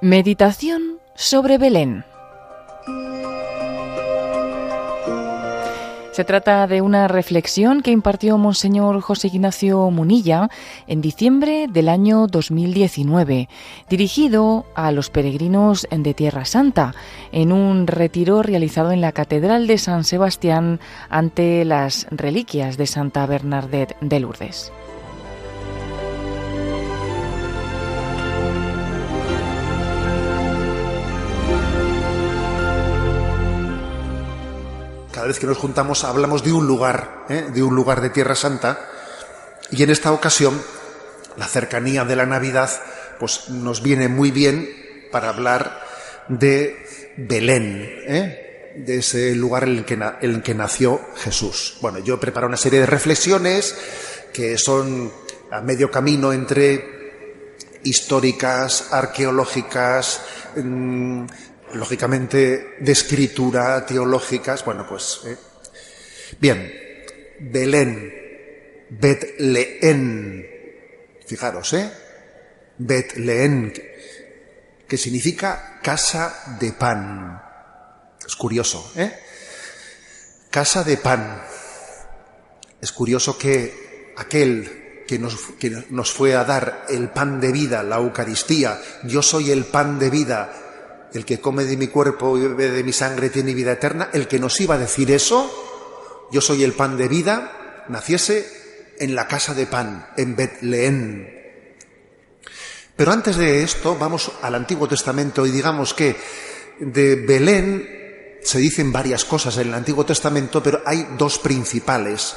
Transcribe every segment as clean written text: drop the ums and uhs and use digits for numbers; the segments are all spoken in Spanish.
Meditación sobre Belén. Se trata de una reflexión que impartió Monseñor José Ignacio Munilla en diciembre del año 2019, dirigido a los peregrinos de Tierra Santa, en un retiro realizado en la Catedral de San Sebastián ante las reliquias de Santa Bernadette de Lourdes. Cada vez que nos juntamos hablamos de un lugar de Tierra Santa, y en esta ocasión la cercanía de la Navidad pues nos viene muy bien para hablar de Belén, de ese lugar en el que nació Jesús. Bueno, yo he preparado una serie de reflexiones que son a medio camino entre históricas, arqueológicas, lógicamente de escritura, teológicas. Bueno, pues bien, Belén, Betlehem, fijaros, Betlehem, que significa casa de pan. Es curioso, casa de pan. Es curioso que aquel que nos fue a dar el pan de vida, la Eucaristía, yo soy el pan de vida, el que come de mi cuerpo y bebe de mi sangre tiene vida eterna, el que nos iba a decir eso, yo soy el pan de vida, naciese en la casa de pan, en Betlehem. Pero antes de esto vamos al Antiguo Testamento y digamos que de Belén se dicen varias cosas en el Antiguo Testamento, pero hay dos principales,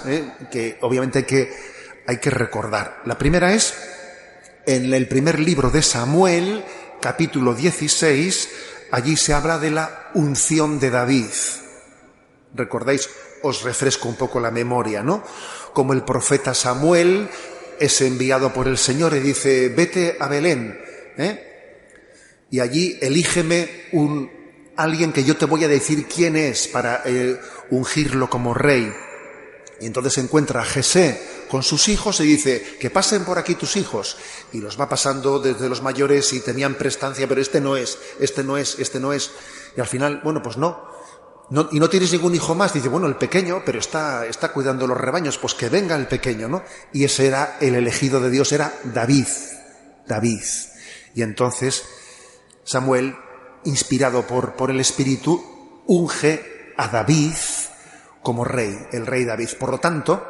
que obviamente hay que recordar. La primera es en el primer libro de Samuel, capítulo 16, allí se habla de la unción de David. ¿Recordáis? Os refresco un poco la memoria, ¿no? Como el profeta Samuel es enviado por el Señor y dice, vete a Belén, y allí elígeme alguien que yo te voy a decir quién es para ungirlo como rey. Y entonces encuentra a Jesé con sus hijos y dice, que pasen por aquí tus hijos. Y los va pasando desde los mayores y tenían prestancia, pero este no es. Y al final, bueno, pues no, y no tienes ningún hijo más. Dice, bueno, el pequeño, pero está cuidando los rebaños, pues que venga el pequeño, ¿no? Y ese era el elegido de Dios, era David. Y entonces Samuel, inspirado por el Espíritu, unge a David como rey, el rey David. Por lo tanto,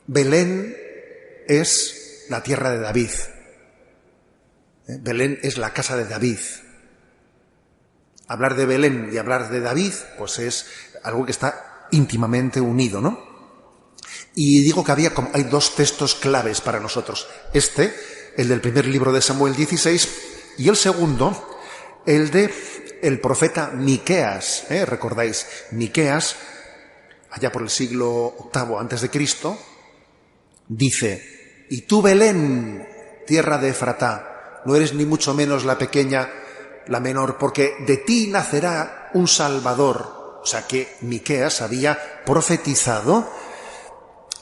Belén es la tierra de David. Belén es la casa de David. Hablar de Belén y hablar de David, pues es algo que está íntimamente unido, ¿no? Y digo que hay dos textos claves para nosotros. El del primer libro de Samuel 16, y el segundo, el de el profeta Miqueas, ¿recordáis? Miqueas, allá por el siglo VIII antes de Cristo, dice, y tú Belén, tierra de Efratá, no eres ni mucho menos la pequeña, la menor, porque de ti nacerá un Salvador. O sea que Miqueas había profetizado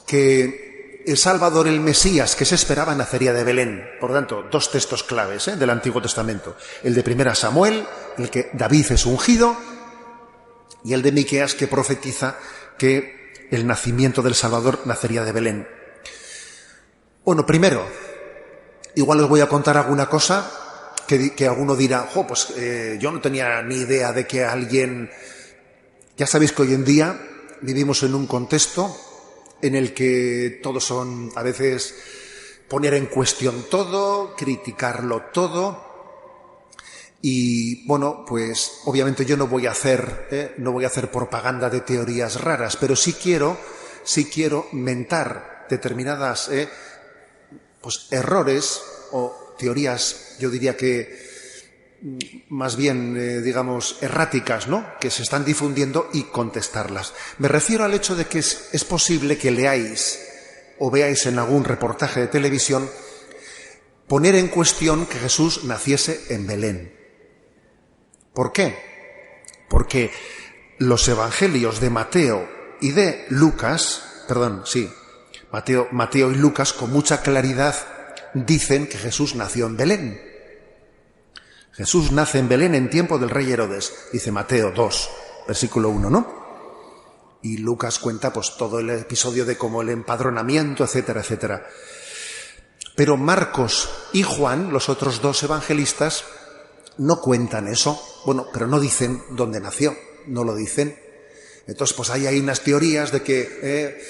que el Salvador, el Mesías que se esperaba, nacería de Belén. Por lo tanto, dos textos claves del Antiguo Testamento. El de primera Samuel, el que David es ungido, y el de Miqueas, que profetiza que el nacimiento del Salvador nacería de Belén. Bueno, primero, igual os voy a contar alguna cosa que alguno dirá, yo no tenía ni idea de que alguien... Ya sabéis que hoy en día vivimos en un contexto en el que todos son, a veces, poner en cuestión todo, criticarlo todo. Y bueno, pues obviamente yo no voy a hacer propaganda de teorías raras, pero sí quiero mentar determinadas pues errores o teorías, yo diría que más bien, digamos, erráticas, ¿no?, que se están difundiendo, y contestarlas. Me refiero al hecho de que es posible que leáis o veáis en algún reportaje de televisión poner en cuestión que Jesús naciese en Belén. ¿Por qué? Porque los evangelios de Mateo y de Lucas, Mateo y Lucas con mucha claridad dicen que Jesús nació en Belén. Jesús nace en Belén en tiempo del rey Herodes, dice Mateo 2, versículo 1, ¿no? Y Lucas cuenta pues todo el episodio de como el empadronamiento, etcétera, etcétera. Pero Marcos y Juan, los otros dos evangelistas, no cuentan eso. Bueno, pero no dicen dónde nació, no lo dicen. Entonces, pues hay unas teorías de que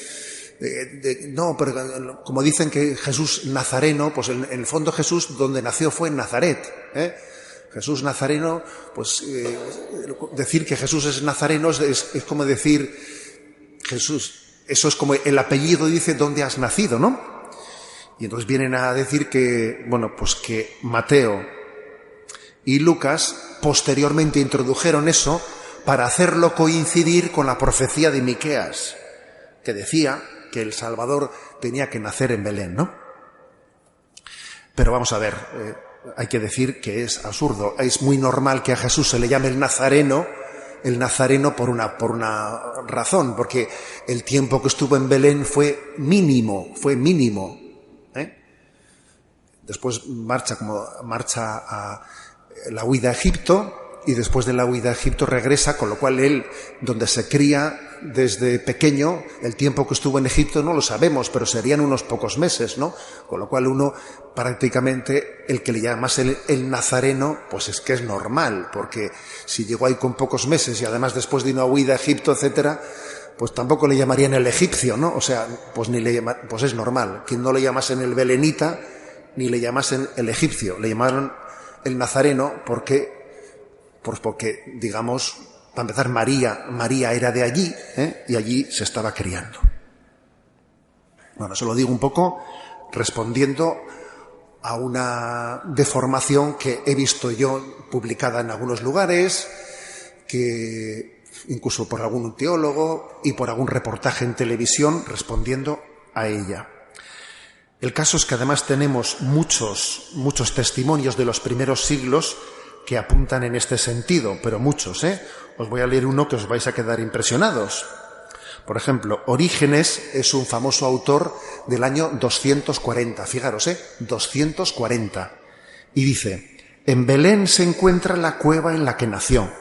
no, pero como dicen que Jesús nazareno, pues en el fondo Jesús donde nació fue en Nazaret. Jesús nazareno, pues decir que Jesús es nazareno es como decir Jesús, eso es como el apellido dice dónde has nacido, ¿no? Y entonces vienen a decir que, bueno, pues que Mateo y Lucas posteriormente introdujeron eso para hacerlo coincidir con la profecía de Miqueas, que decía que el Salvador tenía que nacer en Belén, ¿no? Pero vamos a ver, hay que decir que es absurdo. Es muy normal que a Jesús se le llame el Nazareno por una razón, porque el tiempo que estuvo en Belén fue mínimo. Después marcha a la huida a Egipto, y después de la huida a Egipto regresa, con lo cual él, donde se cría desde pequeño, el tiempo que estuvo en Egipto no lo sabemos, pero serían unos pocos meses, ¿no? Con lo cual uno, prácticamente, el que le llamase el Nazareno, pues es que es normal, porque si llegó ahí con pocos meses y además después de una huida a Egipto, etcétera, pues tampoco le llamarían el egipcio, ¿no? O sea, pues pues es normal. Que no le llamasen el belenita, ni le llamasen el egipcio, le llamaron el Nazareno porque, digamos, para empezar, María era de allí, y allí se estaba criando. Bueno, eso lo digo un poco respondiendo a una deformación que he visto yo publicada en algunos lugares, que incluso por algún teólogo y por algún reportaje en televisión respondiendo a ella. El caso es que además tenemos muchos testimonios de los primeros siglos que apuntan en este sentido, pero muchos, Os voy a leer uno que os vais a quedar impresionados. Por ejemplo, Orígenes es un famoso autor del año 240, fijaros, 240. Y dice, en Belén se encuentra la cueva en la que nació,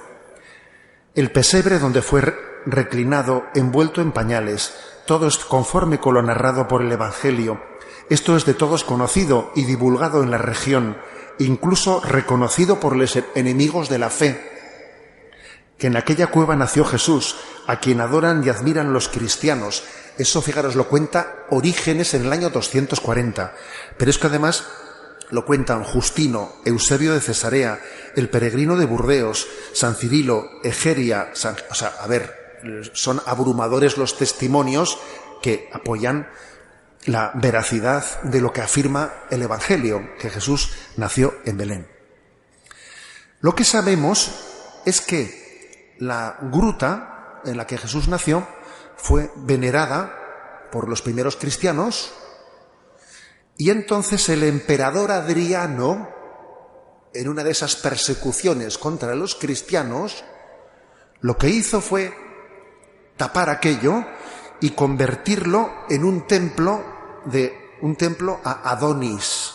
el pesebre donde fue reclinado, envuelto en pañales, todo es conforme con lo narrado por el Evangelio. Esto es de todos conocido y divulgado en la región, incluso reconocido por los enemigos de la fe, que en aquella cueva nació Jesús, a quien adoran y admiran los cristianos. Eso, fijaros, lo cuenta Orígenes en el año 240. Pero es que además lo cuentan Justino, Eusebio de Cesarea, el peregrino de Burdeos, San Cirilo, Egeria, son abrumadores los testimonios que apoyan la veracidad de lo que afirma el Evangelio, que Jesús nació en Belén. Lo que sabemos es que la gruta en la que Jesús nació fue venerada por los primeros cristianos, y entonces el emperador Adriano, en una de esas persecuciones contra los cristianos, lo que hizo fue tapar aquello y convertirlo en un templo a Adonis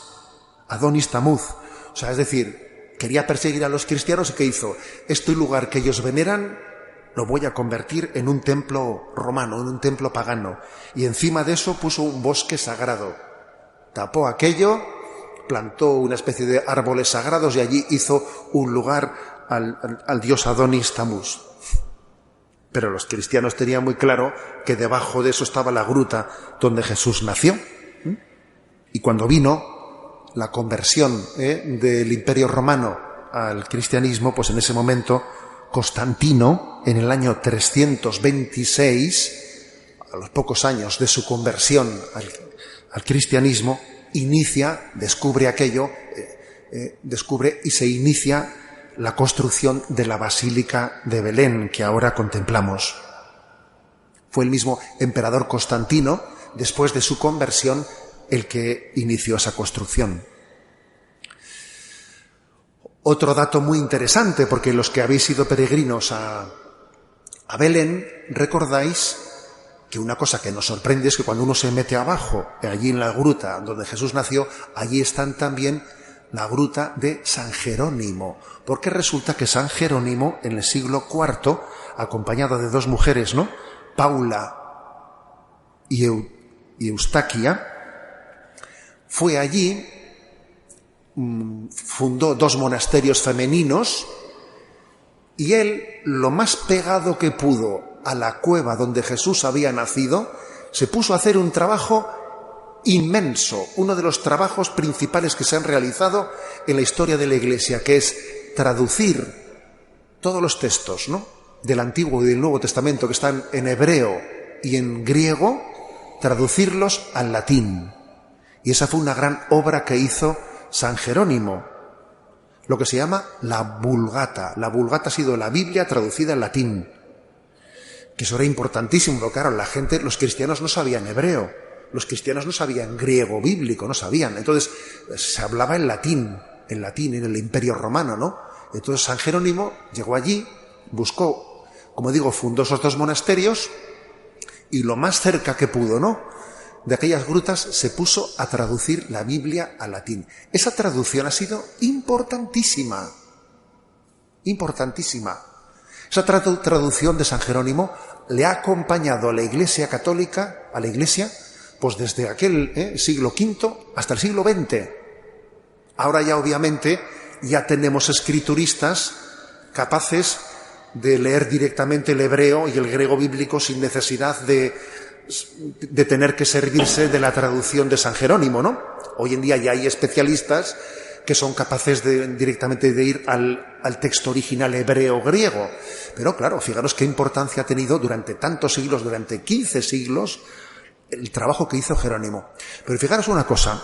Tamuz. O sea, es decir, quería perseguir a los cristianos, y ¿qué hizo? Este lugar que ellos veneran lo voy a convertir en un templo romano, en un templo pagano. Y encima de eso puso un bosque sagrado. Tapó aquello, plantó una especie de árboles sagrados y allí hizo un lugar al dios Adonis Tamuz. Pero los cristianos tenían muy claro que debajo de eso estaba la gruta donde Jesús nació. Y cuando vino la conversión del Imperio Romano al cristianismo, pues en ese momento Constantino, en el año 326, a los pocos años de su conversión al cristianismo, descubre y se inicia la construcción de la Basílica de Belén, que ahora contemplamos. Fue el mismo emperador Constantino, después de su conversión, el que inició esa construcción. Otro dato muy interesante, porque los que habéis sido peregrinos a Belén, recordáis que una cosa que nos sorprende es que cuando uno se mete abajo, allí en la gruta donde Jesús nació, allí están también la gruta de San Jerónimo, porque resulta que San Jerónimo en el siglo IV, acompañado de dos mujeres, ¿no?, Paula y Eustaquia, fue allí, fundó dos monasterios femeninos, y él, lo más pegado que pudo a la cueva donde Jesús había nacido, se puso a hacer un trabajo inmenso, uno de los trabajos principales que se han realizado en la historia de la Iglesia, que es traducir todos los textos, ¿no?, del Antiguo y del Nuevo Testamento que están en hebreo y en griego, traducirlos al latín. Y esa fue una gran obra que hizo San Jerónimo, lo que se llama la Vulgata. La Vulgata ha sido la Biblia traducida al latín, que eso era importantísimo, porque claro, los cristianos no sabían hebreo, los cristianos no sabían griego bíblico, no sabían. Entonces se hablaba en latín en el Imperio Romano, ¿no? Entonces San Jerónimo llegó allí, buscó, como digo, fundó esos dos monasterios y lo más cerca que pudo, ¿no?, de aquellas grutas se puso a traducir la Biblia al latín. Esa traducción ha sido importantísima, importantísima. Esa traducción de San Jerónimo le ha acompañado a la Iglesia católica, a la Iglesia, pues desde aquel siglo V hasta el siglo XX. Ahora ya obviamente ya tenemos escrituristas capaces de leer directamente el hebreo y el griego bíblico sin necesidad de tener que servirse de la traducción de San Jerónimo, ¿no? Hoy en día ya hay especialistas que son capaces directamente de ir al texto original hebreo-griego. Pero claro, fijaros qué importancia ha tenido durante tantos siglos, durante 15 siglos, el trabajo que hizo Jerónimo. Pero fijaros una cosa,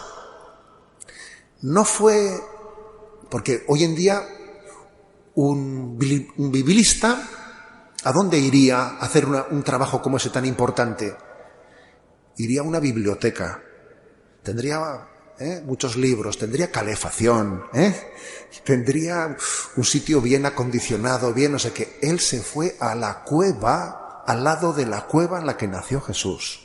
no fue... Porque hoy en día un biblista, ¿a dónde iría a hacer un trabajo como ese tan importante? Iría a una biblioteca, tendría muchos libros, tendría calefacción, tendría un sitio bien acondicionado, bien no sé qué. Él se fue a la cueva, al lado de la cueva en la que nació Jesús.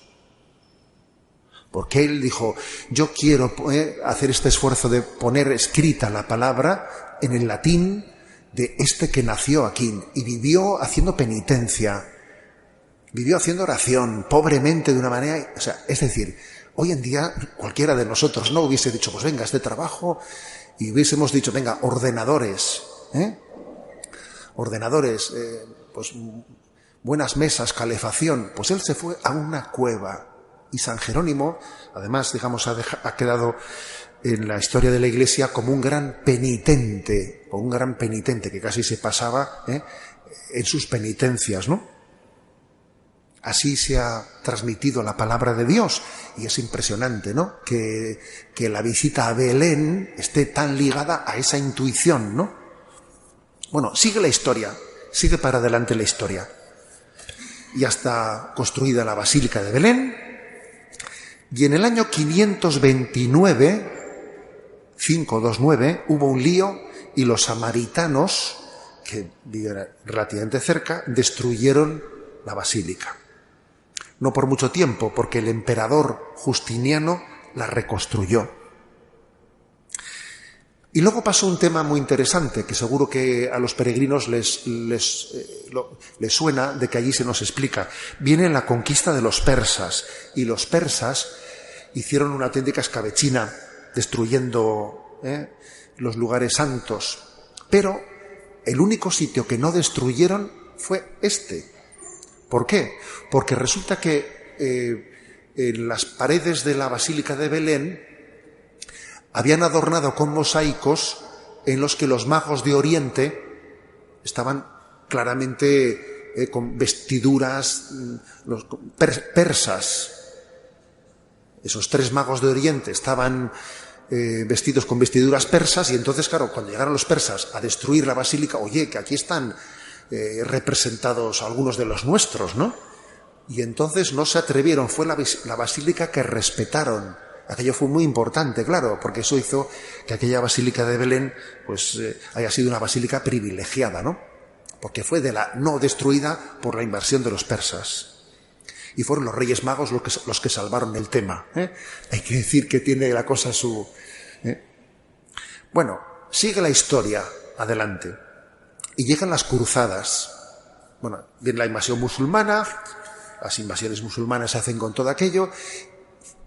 Porque él dijo, yo quiero hacer este esfuerzo de poner escrita la palabra en el latín de este que nació aquí, y vivió haciendo penitencia, vivió haciendo oración, pobremente, de una manera... O sea, es decir, hoy en día cualquiera de nosotros no hubiese dicho, pues venga, este trabajo, y hubiésemos dicho, venga, ordenadores, pues buenas mesas, calefacción. Pues él se fue a una cueva. Y San Jerónimo, además, digamos, ha quedado en la historia de la Iglesia como un gran penitente, que casi se pasaba en sus penitencias, ¿no? Así se ha transmitido la palabra de Dios, y es impresionante, ¿no?, que la visita a Belén esté tan ligada a esa intuición, ¿no? Bueno, sigue la historia, sigue para adelante la historia. Ya está construida la Basílica de Belén, y en el año 529, hubo un lío, y los samaritanos, que vivían relativamente cerca, destruyeron la basílica. No por mucho tiempo, porque el emperador Justiniano la reconstruyó. Y luego pasó un tema muy interesante, que seguro que a los peregrinos les suena, de que allí se nos explica. Viene la conquista de los persas, y los persas hicieron una auténtica escabechina, destruyendo los lugares santos. Pero el único sitio que no destruyeron fue este. ¿Por qué? Porque resulta que en las paredes de la Basílica de Belén habían adornado con mosaicos en los que los magos de Oriente estaban claramente con vestiduras persas. Esos tres magos de Oriente estaban vestidos con vestiduras persas, y entonces, claro, cuando llegaron los persas a destruir la basílica, oye, que aquí están representados algunos de los nuestros, ¿no? Y entonces no se atrevieron, fue la basílica que respetaron. Aquello fue muy importante, claro, porque eso hizo que aquella basílica de Belén pues haya sido una basílica privilegiada, ¿no? Porque fue no destruida por la invasión de los persas. Y fueron los Reyes Magos los que salvaron el tema. Hay que decir que tiene la cosa su... Bueno, sigue la historia adelante. Y llegan las cruzadas. Bueno, viene la invasión musulmana, las invasiones musulmanas se hacen con todo aquello,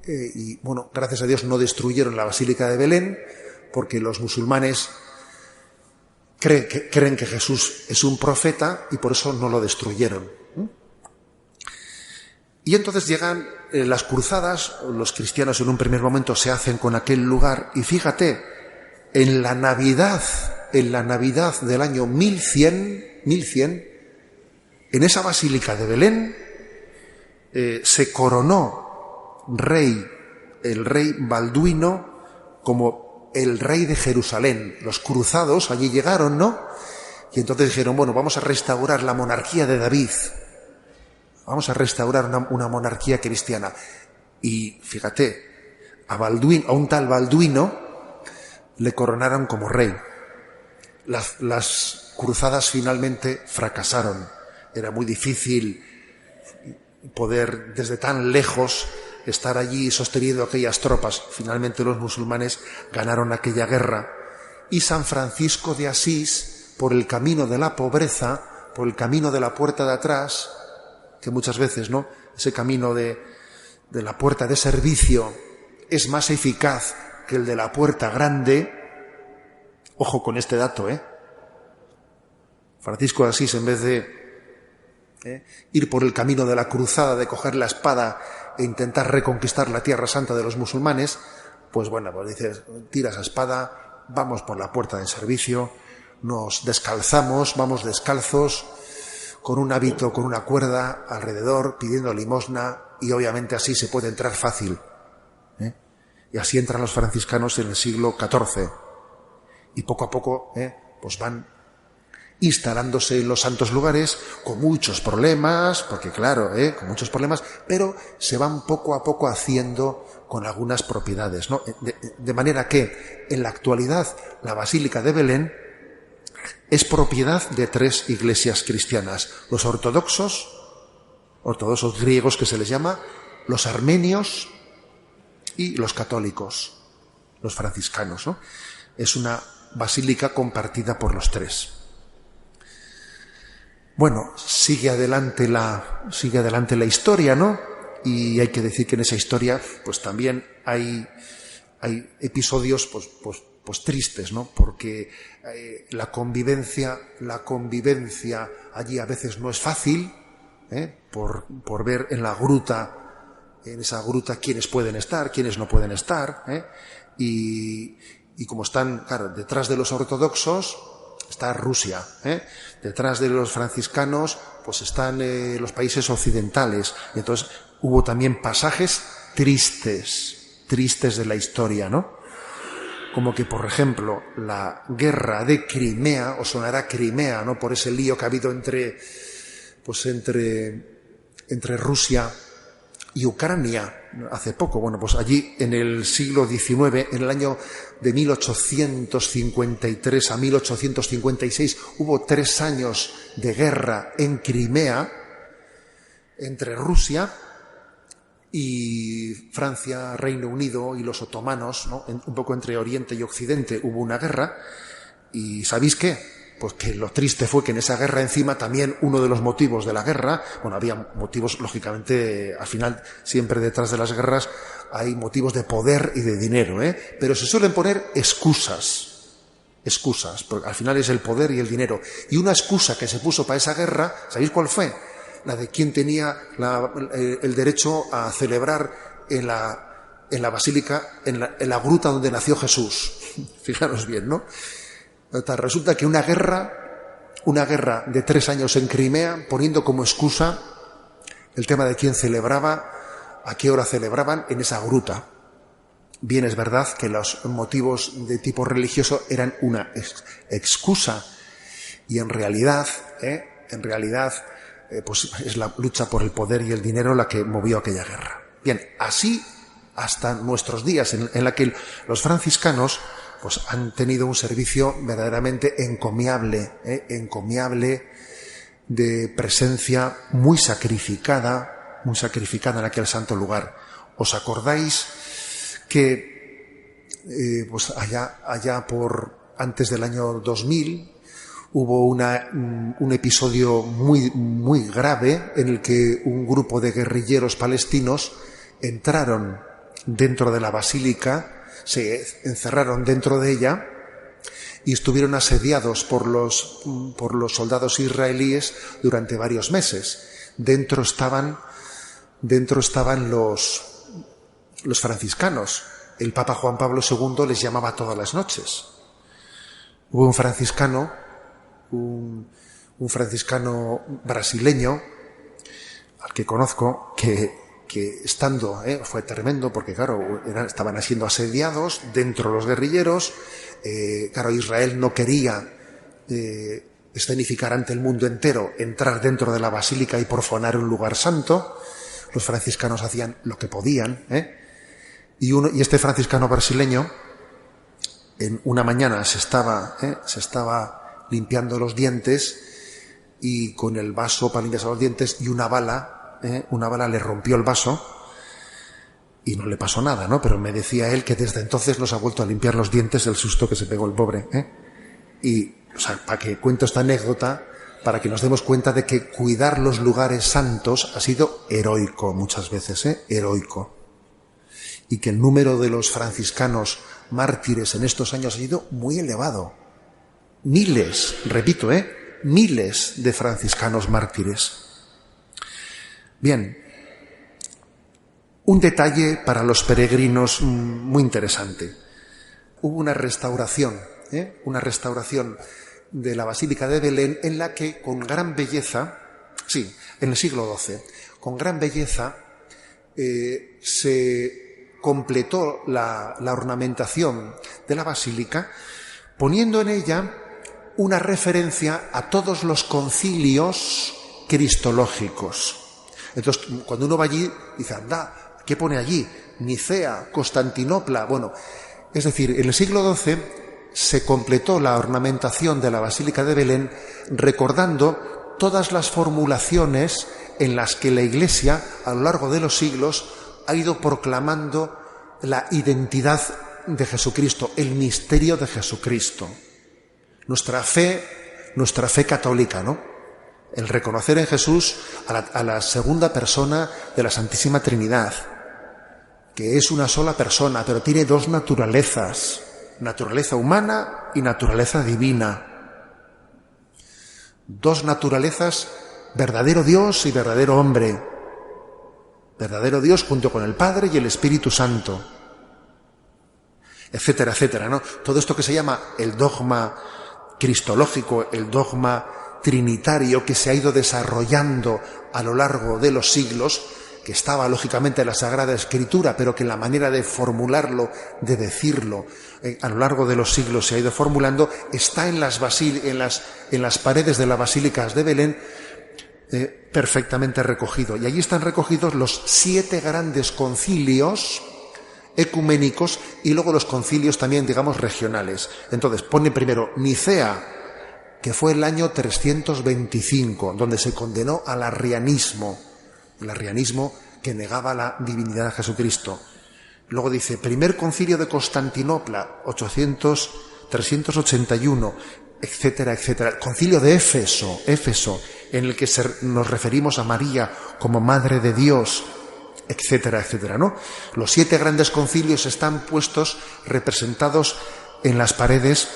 y bueno, gracias a Dios no destruyeron la Basílica de Belén, porque los musulmanes creen que Jesús es un profeta y por eso no lo destruyeron. Y entonces llegan las cruzadas, los cristianos en un primer momento se hacen con aquel lugar, y fíjate, en la Navidad del año 1100, en esa Basílica de Belén se coronó el rey Balduino como el rey de Jerusalén. Los cruzados allí llegaron, ¿no? Y entonces dijeron, bueno, vamos a restaurar la monarquía de David. Vamos a restaurar una monarquía cristiana. Y fíjate, a un tal Balduino le coronaron como rey. Las cruzadas finalmente fracasaron. Era muy difícil poder desde tan lejos estar allí sosteniendo aquellas tropas. Finalmente los musulmanes ganaron aquella guerra. Y San Francisco de Asís, por el camino de la pobreza, por el camino de la puerta de atrás, que muchas veces, ¿no?, ese camino de la puerta de servicio es más eficaz que el de la puerta grande. Ojo con este dato, Francisco de Asís, en vez de ir por el camino de la cruzada, de coger la espada e intentar reconquistar la Tierra Santa de los musulmanes, pues bueno, pues dices, tira esa espada, vamos por la puerta de servicio, nos descalzamos, vamos descalzos, con un hábito, con una cuerda alrededor, pidiendo limosna, y obviamente así se puede entrar fácil. Y así entran los franciscanos en el siglo XIV. Y poco a poco pues van instalándose en los santos lugares con muchos problemas, porque claro, con muchos problemas, pero se van poco a poco haciendo con algunas propiedades, ¿no? De manera que en la actualidad la Basílica de Belén es propiedad de 3 iglesias cristianas: los ortodoxos griegos que se les llama, los armenios y los católicos, los franciscanos, ¿no? Es una basílica compartida por los 3. Bueno, sigue adelante la historia, ¿no? Y hay que decir que en esa historia, pues también hay episodios, pues tristes, ¿no? Porque la convivencia allí a veces no es fácil, por ver en esa gruta quiénes pueden estar, quiénes no pueden estar, y como están, claro, detrás de los ortodoxos está Rusia, detrás de los franciscanos pues están los países occidentales, y entonces hubo también pasajes tristes de la historia, ¿no? Como que, por ejemplo, la guerra de Crimea, os sonará Crimea, ¿no?, por ese lío que ha habido entre Rusia y Ucrania hace poco. Bueno, pues allí en el siglo XIX, en el año de 1853 a 1856, hubo 3 años de guerra en Crimea entre Rusia y Francia, Reino Unido y los otomanos, ¿no? Un poco entre Oriente y Occidente hubo una guerra. ¿Y sabéis qué? Pues que lo triste fue que en esa guerra encima también uno de los motivos de la guerra, bueno, había motivos, lógicamente, al final siempre detrás de las guerras hay motivos de poder y de dinero, pero se suelen poner excusas, porque al final es el poder y el dinero. Y una excusa que se puso para esa guerra, ¿sabéis cuál fue? La de quién tenía el derecho a celebrar en la basílica, en la gruta donde nació Jesús. Fijaros bien, ¿no? Resulta que una guerra de 3 años en Crimea, poniendo como excusa el tema de quién celebraba, a qué hora celebraban en esa gruta. Bien, es verdad que los motivos de tipo religioso eran una excusa, y en realidad, pues es la lucha por el poder y el dinero la que movió aquella guerra. Bien, así hasta nuestros días, en la que los franciscanos pues han tenido un servicio verdaderamente encomiable, de presencia muy sacrificada, muy sacrificada en aquel santo lugar. ¿Os acordáis que pues allá por antes del año 2000 hubo un episodio muy grave en el que un grupo de guerrilleros palestinos entraron dentro de la basílica, se encerraron dentro de ella y estuvieron asediados por los soldados israelíes durante varios meses? Dentro estaban los franciscanos. El Papa Juan Pablo II les llamaba todas las noches. Hubo un franciscano brasileño al que conozco que estando, fue tremendo porque claro, estaban siendo asediados dentro los guerrilleros, claro, Israel no quería escenificar ante el mundo entero, entrar dentro de la basílica y profanar un lugar santo. Los franciscanos hacían lo que podían, y este franciscano brasileño en una mañana se estaba limpiando los dientes y con el vaso para limpiarse los dientes y una bala le rompió el vaso y no le pasó nada, ¿no? Pero me decía él que desde entonces no se ha vuelto a limpiar los dientes del susto que se pegó el pobre, Y, o sea, para que cuento esta anécdota, para que nos demos cuenta de que cuidar los lugares santos ha sido heroico muchas veces, heroico. Y que el número de los franciscanos mártires en estos años ha sido muy elevado. Miles, repito, miles de franciscanos mártires. Bien, un detalle para los peregrinos muy interesante. Hubo una restauración de la Basílica de Belén en la que con gran belleza, sí, en el siglo XII, con gran belleza se completó la ornamentación de la basílica poniendo en ella una referencia a todos los concilios cristológicos. Entonces, cuando uno va allí, dice, anda, ¿qué pone allí? Nicea, Constantinopla. Bueno, es decir, en el siglo XII se completó la ornamentación de la Basílica de Belén recordando todas las formulaciones en las que la Iglesia, a lo largo de los siglos, ha ido proclamando la identidad de Jesucristo, el misterio de Jesucristo. Nuestra fe católica, ¿no? El reconocer en Jesús a la segunda persona de la Santísima Trinidad, que es una sola persona, pero tiene dos naturalezas, naturaleza humana y naturaleza divina. Dos naturalezas, verdadero Dios y verdadero hombre. Verdadero Dios junto con el Padre y el Espíritu Santo, etcétera, etcétera, ¿no? Todo esto que se llama el dogma cristológico, el dogma trinitario que se ha ido desarrollando a lo largo de los siglos, que estaba lógicamente en la Sagrada Escritura, pero que en la manera de formularlo, de decirlo, a lo largo de los siglos se ha ido formulando, está en las paredes de las basílicas de Belén, perfectamente recogido. Y allí están recogidos los 7 grandes concilios ecuménicos y luego los concilios también, digamos, regionales. Entonces, pone primero Nicea, que fue el año 325, donde se condenó al arrianismo, que negaba la divinidad de Jesucristo. Luego dice, primer concilio de Constantinopla, 381, etcétera, etcétera. El concilio de Éfeso, en el que nos referimos a María como Madre de Dios, etcétera, etcétera, ¿no? Los 7 grandes concilios están puestos, representados en las paredes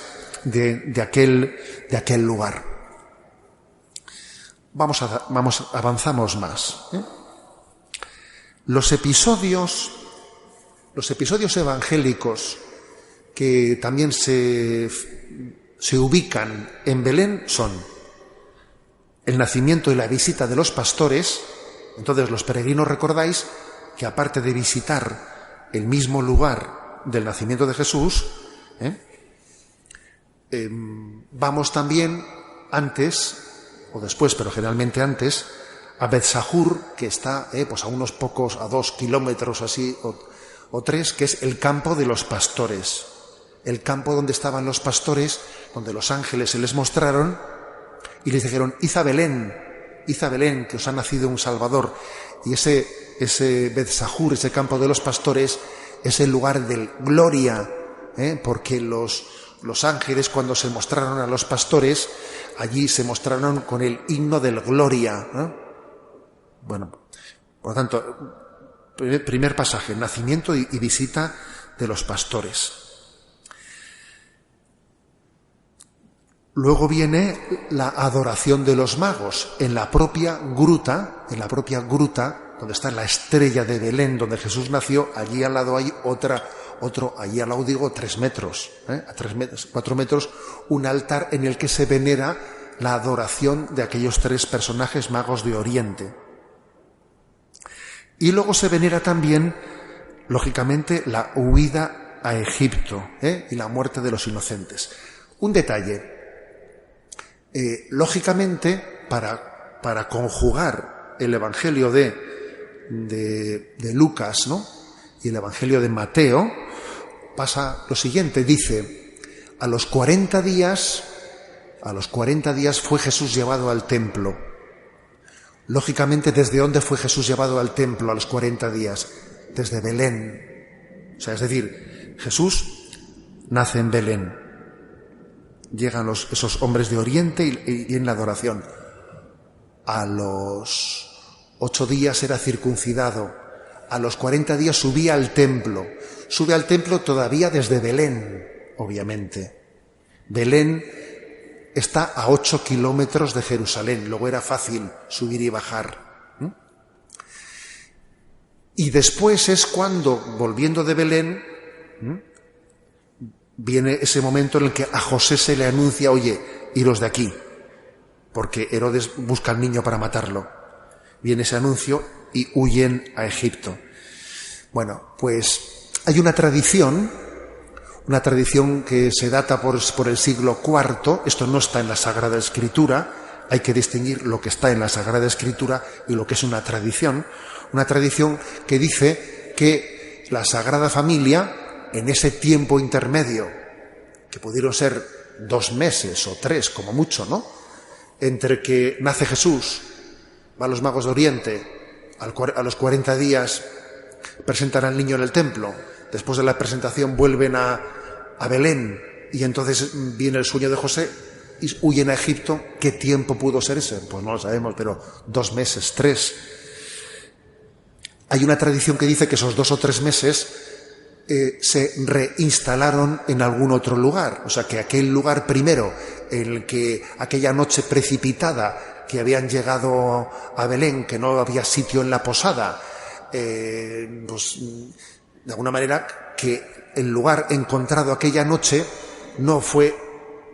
de aquel lugar. Avanzamos más. Los episodios evangélicos que también se ubican en Belén son el nacimiento y la visita de los pastores. Entonces los peregrinos, recordáis que aparte de visitar el mismo lugar del nacimiento de Jesús, vamos también antes o después, pero generalmente antes, a Bethsahur, que está pues a unos pocos, a 2 kilómetros así o 3, que es el campo de los pastores, el campo donde estaban los pastores, donde los ángeles se les mostraron y les dijeron, id a Belén, id a Belén, que os ha nacido un Salvador. Y ese Beth-Sahur, ese campo de los pastores, es el lugar del gloria, porque los ángeles, cuando se mostraron a los pastores, allí se mostraron con el himno del gloria. Bueno, por lo tanto, primer pasaje, nacimiento y visita de los pastores. Luego viene la adoración de los magos en la propia gruta, donde está la estrella de Belén, donde Jesús nació. Allí al lado hay allí al lado digo 3 metros, a 4 metros, un altar en el que se venera la adoración de aquellos 3 personajes magos de Oriente. Y luego se venera también, lógicamente, la huida a Egipto, y la muerte de los inocentes. Un detalle. Lógicamente, para conjugar el Evangelio de Lucas, ¿no?, y el Evangelio de Mateo, pasa lo siguiente. Dice: a los 40 días fue Jesús llevado al templo. Lógicamente, ¿desde dónde fue Jesús llevado al templo a los 40 días? Desde Belén. O sea, es decir, Jesús nace en Belén. Llegan esos hombres de Oriente y en la adoración. A los 8 días era circuncidado. A los 40 días subía al templo. Sube al templo todavía desde Belén, obviamente. Belén está a 8 kilómetros de Jerusalén. Luego era fácil subir y bajar. Y después es cuando, volviendo de Belén, viene ese momento en el que a José se le anuncia: oye, iros de aquí, porque Herodes busca al niño para matarlo. Viene ese anuncio y huyen a Egipto. Bueno, pues hay una tradición que se data por el siglo IV. Esto no está en la Sagrada Escritura. Hay que distinguir lo que está en la Sagrada Escritura y lo que es una tradición que dice que la Sagrada Familia, en ese tiempo intermedio, que pudieron ser 2 meses o 3 como mucho, ¿no?, entre que nace Jesús, van los magos de Oriente, a los 40 días presentan al niño en el templo, después de la presentación vuelven a Belén, y entonces viene el sueño de José y huyen a Egipto. ¿Qué tiempo pudo ser ese? Pues no lo sabemos, pero 2 meses, 3. Hay una tradición que dice que esos 2 o 3 meses se reinstalaron en algún otro lugar. O sea, que aquel lugar primero, en el que aquella noche precipitada que habían llegado a Belén, que no había sitio en la posada, pues de alguna manera que el lugar encontrado aquella noche no fue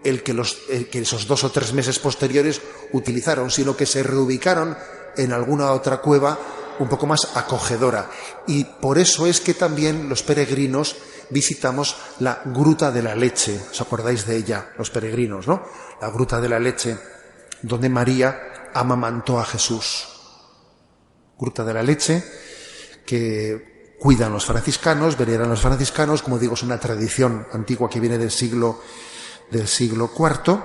el que esos 2 o 3 meses posteriores utilizaron, sino que se reubicaron en alguna otra cueva un poco más acogedora. Y por eso es que también los peregrinos visitamos la Gruta de la Leche. ¿Os acordáis de ella, los peregrinos, no? La Gruta de la Leche, donde María amamantó a Jesús. Gruta de la Leche, que cuidan los franciscanos, veneran los franciscanos. Como digo, es una tradición antigua que viene del siglo IV,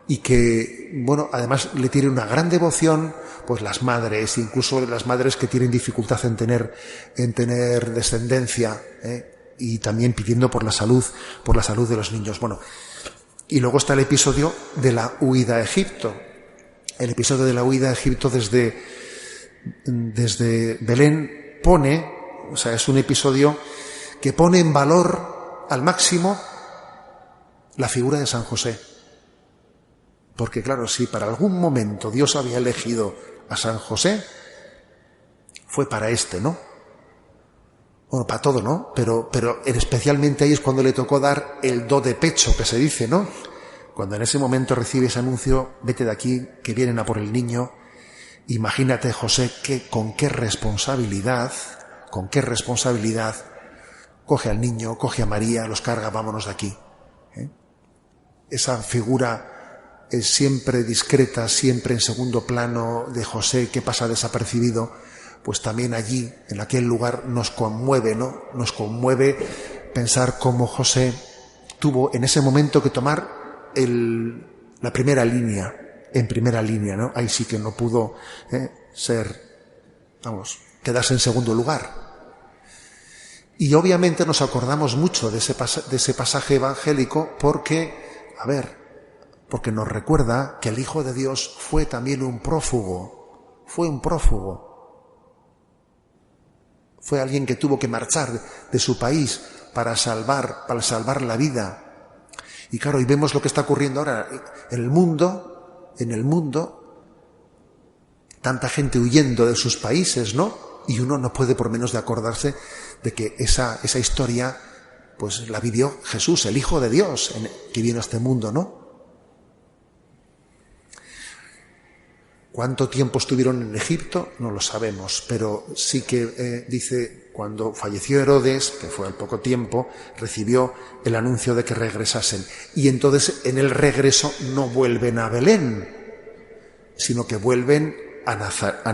y que, bueno, además le tiene una gran devoción, pues las madres, incluso las madres que tienen dificultad en tener descendencia, y también pidiendo por la salud de los niños. Bueno, y luego está el episodio de la huida a Egipto. El episodio de la huida a Egipto desde Belén es un episodio que pone en valor al máximo la figura de San José. Porque claro, si para algún momento Dios había elegido a San José, fue para ¿no? Bueno, para todo, ¿no? Pero especialmente ahí es cuando le tocó dar el do de pecho, que se dice, ¿no? Cuando en ese momento recibe ese anuncio: vete de aquí, que vienen a por el niño. Imagínate, José, con qué responsabilidad coge al niño, coge a María, los carga: vámonos de aquí. Esa figura es siempre discreta, siempre en segundo plano de José, que pasa desapercibido, pues también allí, en aquel lugar, nos conmueve, ¿no? Nos conmueve pensar cómo José tuvo en ese momento que tomar la primera línea, en primera línea, ¿no? Ahí sí que no pudo quedarse en segundo lugar. Y obviamente nos acordamos mucho de ese pasaje evangélico porque nos recuerda que el Hijo de Dios fue también un prófugo. Fue un prófugo. Fue alguien que tuvo que marchar de su país para salvar la vida. Y claro, y vemos lo que está ocurriendo ahora en el mundo, tanta gente huyendo de sus países, ¿no? Y uno no puede por menos de acordarse de que esa historia, pues la vivió Jesús, el Hijo de Dios, que vino a este mundo, ¿no? ¿Cuánto tiempo estuvieron en Egipto? No lo sabemos, pero sí que dice, cuando falleció Herodes, que fue al poco tiempo, recibió el anuncio de que regresasen. Y entonces en el regreso no vuelven a Belén, sino que vuelven a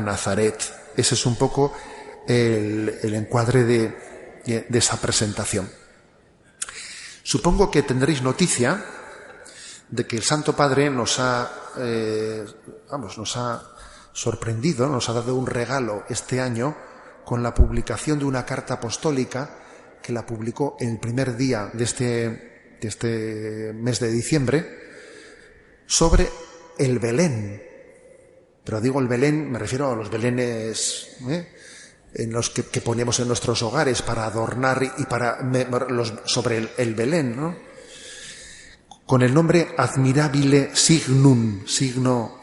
Nazaret. Ese es un poco el encuadre de esa presentación. Supongo que tendréis noticia de que el Santo Padre nos ha sorprendido, nos ha dado un regalo este año con la publicación de una carta apostólica que la publicó el primer día de este mes de diciembre sobre el Belén. Pero digo el Belén, me refiero a los belenes en los que ponemos en nuestros hogares para adornar y sobre el Belén, ¿no? Con el nombre Admirabile Signum, signo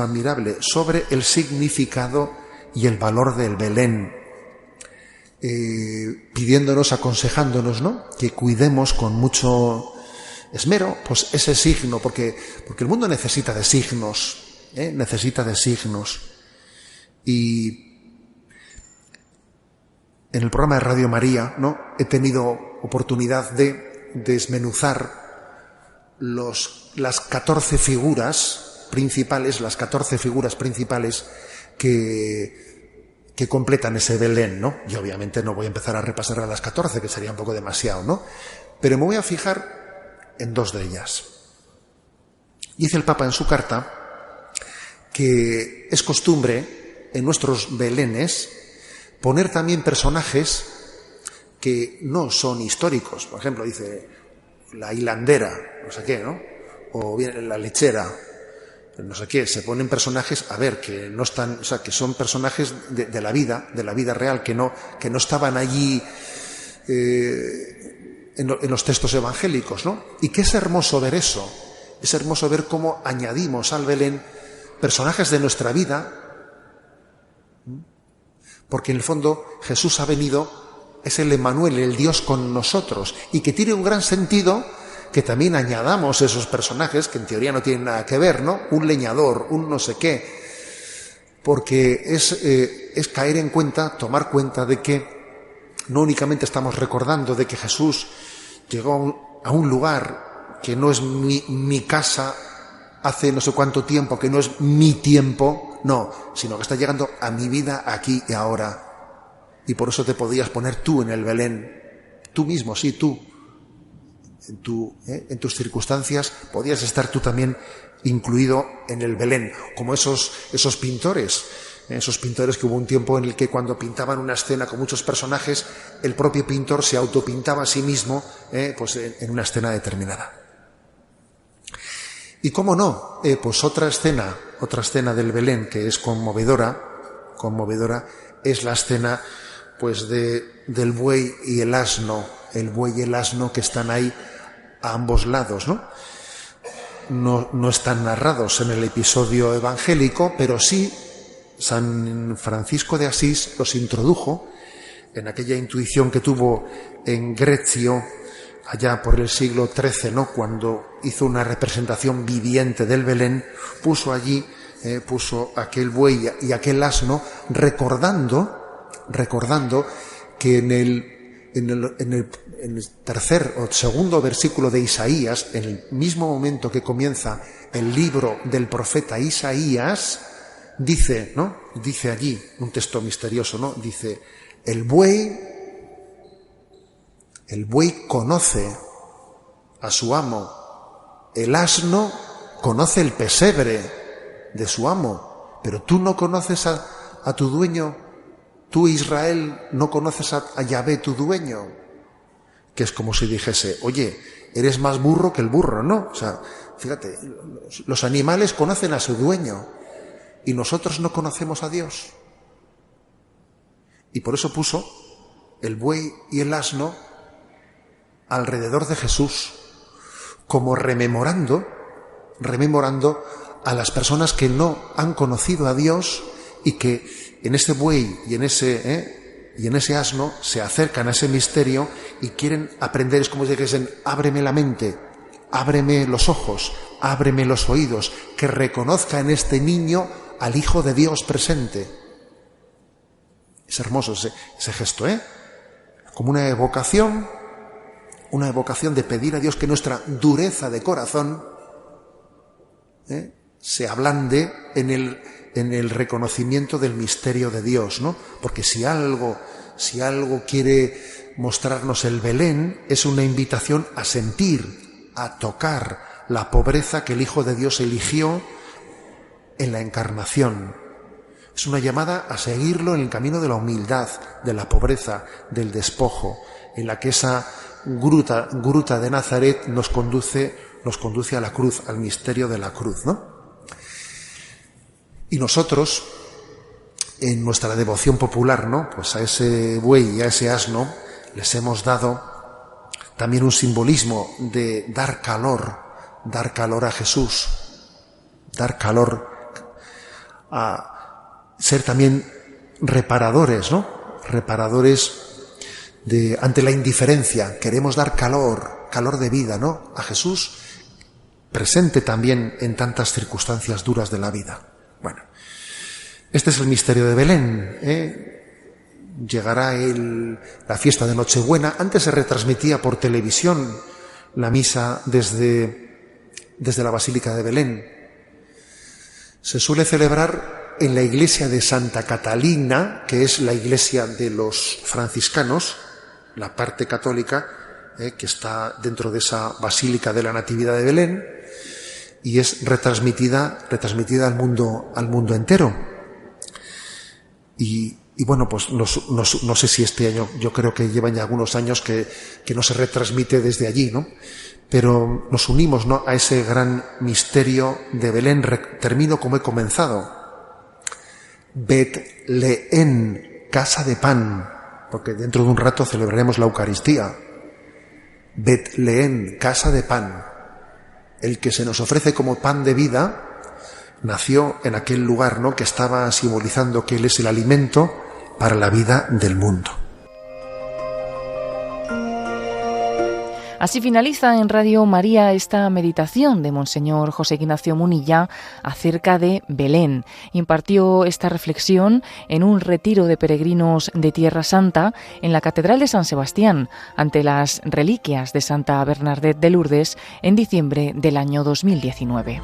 admirable, sobre el significado y el valor del Belén, pidiéndonos, aconsejándonos, ¿no?, que cuidemos con mucho esmero pues ese signo, porque el mundo necesita de signos, y en el programa de Radio María, ¿no?, he tenido oportunidad de desmenuzar las 14 figuras principales, que completan ese Belén, ¿no? Y obviamente no voy a empezar a repasar a las 14, que sería un poco demasiado, ¿no? Pero me voy a fijar en 2 de ellas. Dice el Papa en su carta que es costumbre en nuestros belenes poner también personajes que no son históricos. Por ejemplo, dice la hilandera, no sé qué, ¿no? O bien la lechera, no sé qué. Se ponen personajes, que no están, o sea, que son personajes de la vida real, que no estaban allí en los textos evangélicos, ¿no? Y que es hermoso ver eso. Es hermoso ver cómo añadimos al Belén personajes de nuestra vida, porque en el fondo Jesús ha venido, es el Emmanuel, el Dios con nosotros, y que tiene un gran sentido que también añadamos esos personajes que en teoría no tienen nada que ver, ¿no? Un leñador, un no sé qué, porque es caer en cuenta, tomar cuenta de que no únicamente estamos recordando de que Jesús llegó a un lugar que no es mi casa hace no sé cuánto tiempo, que no es mi tiempo, no, sino que está llegando a mi vida aquí y ahora. Y por eso te podías poner tú en el Belén, tú mismo, sí, tú. En tus circunstancias podías estar tú también incluido en el Belén, como esos pintores que hubo un tiempo en el que cuando pintaban una escena con muchos personajes, el propio pintor se autopintaba a sí mismo pues en una escena determinada. Y cómo no, pues otra escena del Belén que es conmovedora es la escena pues del buey y el asno que están ahí a ambos lados, ¿no? No están narrados en el episodio evangélico, pero sí San Francisco de Asís los introdujo en aquella intuición que tuvo en Grecio allá por el siglo XIII, ¿no?, cuando hizo una representación viviente del Belén, puso allí aquel buey y aquel asno, recordando que en el tercer o segundo versículo de Isaías, en el mismo momento que comienza el libro del profeta Isaías, dice allí un texto misterioso, ¿no? Dice: el buey conoce a su amo, el asno conoce el pesebre. de su amo. Pero tú no conoces a tu dueño, tú Israel no conoces a Yahvé, tu dueño. Que es como si dijese, oye, eres más burro que el burro, ¿no? O sea, fíjate, los animales conocen a su dueño y nosotros no conocemos a Dios. Y por eso puso el buey y el asno alrededor de Jesús, como rememorando a las personas que no han conocido a Dios y que en ese buey y en ese asno se acercan a ese misterio y quieren aprender. Es como si dijesen, ábreme la mente, ábreme los ojos, ábreme los oídos, que reconozca en este niño al Hijo de Dios presente. Es hermoso ese gesto, como una evocación de pedir a Dios que nuestra dureza de corazón se ablande en el reconocimiento del misterio de Dios, ¿no? Porque si algo quiere mostrarnos el Belén, es una invitación a sentir, a tocar la pobreza que el Hijo de Dios eligió en la encarnación. Es una llamada a seguirlo en el camino de la humildad, de la pobreza, del despojo, en la que esa gruta de Nazaret nos conduce a la cruz, al misterio de la cruz, ¿no? Y nosotros, en nuestra devoción popular, ¿no?, pues a ese buey y a ese asno les hemos dado también un simbolismo de dar calor a Jesús, dar calor a ser también reparadores, ¿no? Reparadores ante la indiferencia. Queremos dar calor de vida, ¿no?, a Jesús, presente también en tantas circunstancias duras de la vida. Bueno, este es el misterio de Belén, Llegará la fiesta de Nochebuena. Antes se retransmitía por televisión la misa desde la Basílica de Belén. Se suele celebrar en la iglesia de Santa Catalina, que es la iglesia de los franciscanos, la parte católica, que está dentro de esa Basílica de la Natividad de Belén, y es retransmitida al mundo entero. Y bueno, pues no sé si este año, yo creo que llevan ya algunos años que no se retransmite desde allí, ¿no? Pero nos unimos, ¿no?, a ese gran misterio de Belén. Termino como he comenzado. Bet-Leén, casa de pan, porque dentro de un rato celebraremos la Eucaristía. Bet-Leén, casa de pan. El que se nos ofrece como pan de vida nació en aquel lugar, ¿no?, que estaba simbolizando que Él es el alimento para la vida del mundo. Así finaliza en Radio María esta meditación de Monseñor José Ignacio Munilla acerca de Belén. Impartió esta reflexión en un retiro de peregrinos de Tierra Santa en la Catedral de San Sebastián, ante las reliquias de Santa Bernadette de Lourdes, en diciembre del año 2019.